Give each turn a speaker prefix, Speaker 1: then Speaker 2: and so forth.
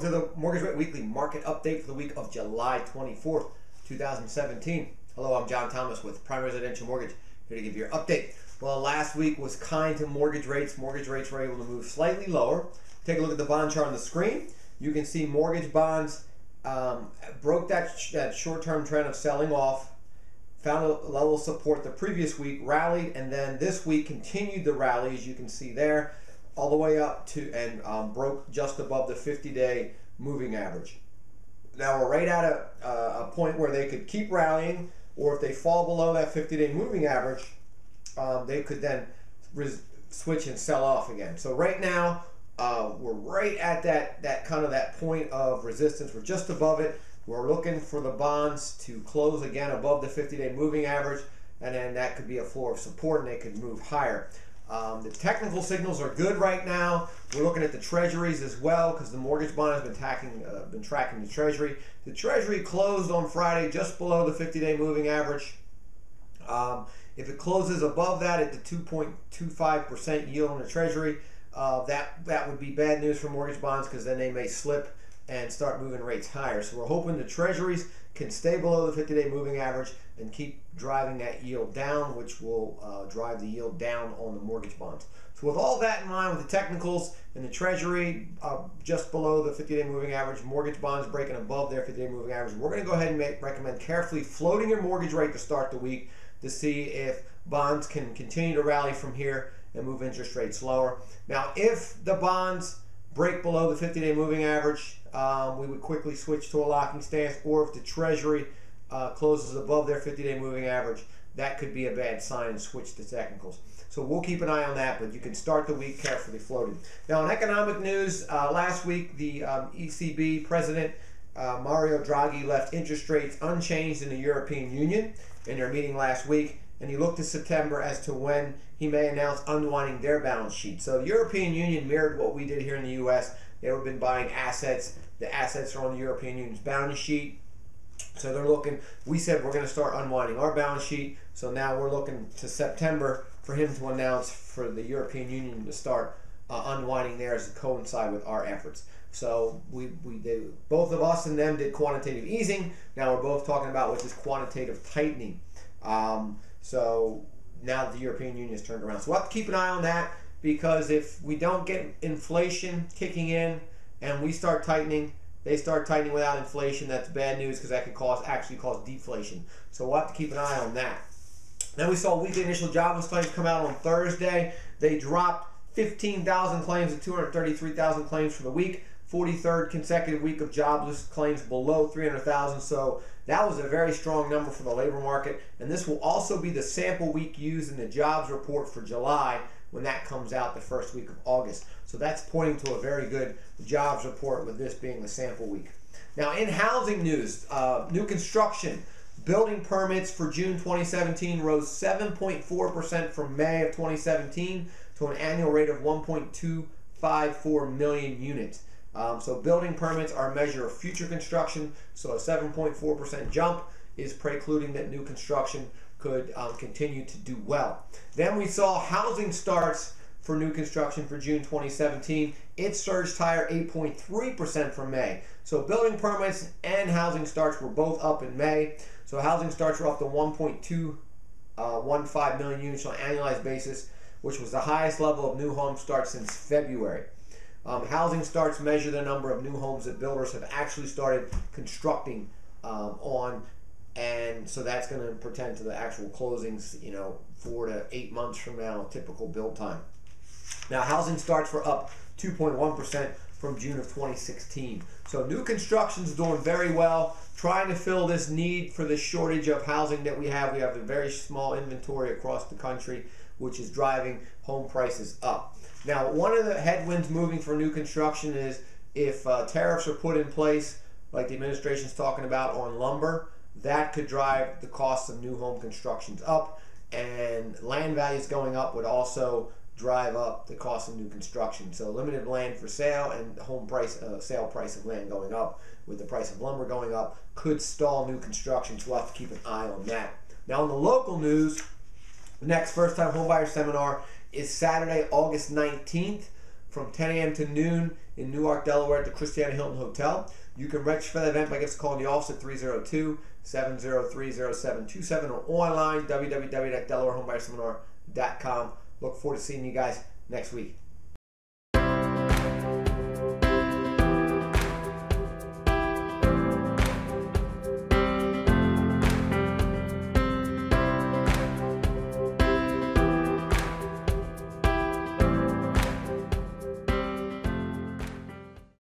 Speaker 1: welcome to the Mortgage Rate Weekly Market Update for the week of July 24th, 2017. Hello, I'm John Thomas with Prime Residential Mortgage, here to give you your update. Well, last week was kind to mortgage rates. Mortgage rates were able to move slightly lower. Take a look at the bond chart on the screen. You can see mortgage bonds broke that short-term trend of selling off, found a level of support the previous week, rallied, and then this week continued the rally, as you can see there, all the way up to and broke just above the 50-day moving average. Now we're right at a point where they could keep rallying, or if they fall below that 50-day moving average, they could then switch and sell off again. So right now we're right at that point of resistance. We're just above it. We're looking for the bonds to close again above the 50-day moving average, and then that could be a floor of support, and they could move higher. The technical signals are good right now. We're looking at the treasuries as well, because the mortgage bond has been tracking the treasury. The treasury closed on Friday just below the 50-day moving average. If it closes above that at the 2.25% yield on the treasury, that would be bad news for mortgage bonds, because then they may slip and start moving rates higher. So we're hoping the treasuries can stay below the 50-day moving average and keep driving that yield down, which will drive the yield down on the mortgage bonds. So with all that in mind, with the technicals and the treasury just below the 50-day moving average, mortgage bonds breaking above their 50-day moving average, we're going to go ahead and recommend carefully floating your mortgage rate to start the week to see if bonds can continue to rally from here and move interest rates lower. Now, if the bonds break below the 50-day moving average, we would quickly switch to a locking stance, or if the treasury closes above their 50-day moving average, that could be a bad sign, and switch to technicals. So we'll keep an eye on that, but you can start the week carefully floating. Now, in economic news, last week the ECB president Mario Draghi left interest rates unchanged in the European Union in their meeting last week, and he looked to September as to when he may announce unwinding their balance sheet. So the European Union mirrored what we did here in the U.S. They've been buying assets. The assets are on the European Union's balance sheet. So they're looking, we said we're going to start unwinding our balance sheet. So now we're looking to September for him to announce for the European Union to start unwinding theirs to coincide with our efforts. So both of us and them did quantitative easing. Now we're both talking about what is quantitative tightening. So now the European Union has turned around. So we'll have to keep an eye on that, because if we don't get inflation kicking in and we start tightening, they start tightening without inflation, that's bad news, because that could actually cause deflation. So we'll have to keep an eye on that. Then we saw weekly initial jobless claims come out on Thursday. They dropped 15,000 claims to 233,000 claims for the week. 43rd consecutive week of jobless claims below 300,000. So that was a very strong number for the labor market. And this will also be the sample week used in the jobs report for July when that comes out the first week of August. So that's pointing to a very good jobs report, with this being the sample week. Now, in housing news, new construction. Building permits for June 2017 rose 7.4% from May of 2017 to an annual rate of 1.254 million units. So building permits are a measure of future construction, so a 7.4% jump is precluding that new construction could continue to do well. Then we saw housing starts for new construction for June 2017. It surged higher 8.3% from May. So building permits and housing starts were both up in May. So housing starts were up to 1.215 million units on an annualized basis, which was the highest level of new home starts since February. Housing starts measure the number of new homes that builders have actually started constructing on, and so that's going to portend to the actual closings, 4 to 8 months from now, typical build time. Now, housing starts were up 2.1% from June of 2016. So new construction's doing very well, trying to fill this need for the shortage of housing that we have. We have a very small inventory across the country, which is driving home prices up. Now, one of the headwinds moving for new construction is if tariffs are put in place, like the administration's talking about on lumber, that could drive the cost of new home constructions up, and land values going up would also drive up the cost of new construction. So limited land for sale and home price, sale price of land going up with the price of lumber going up could stall new construction. So we'll have to keep an eye on that. Now, in the local news, the next first-time homebuyer seminar is Saturday, August 19th from 10 a.m. to noon in Newark, Delaware at the Christiana Hilton Hotel. You can register for that event by just calling the office at 302-703-0727 or online, www.delawarehomebuyerseminar.com. Look forward to seeing you guys next week.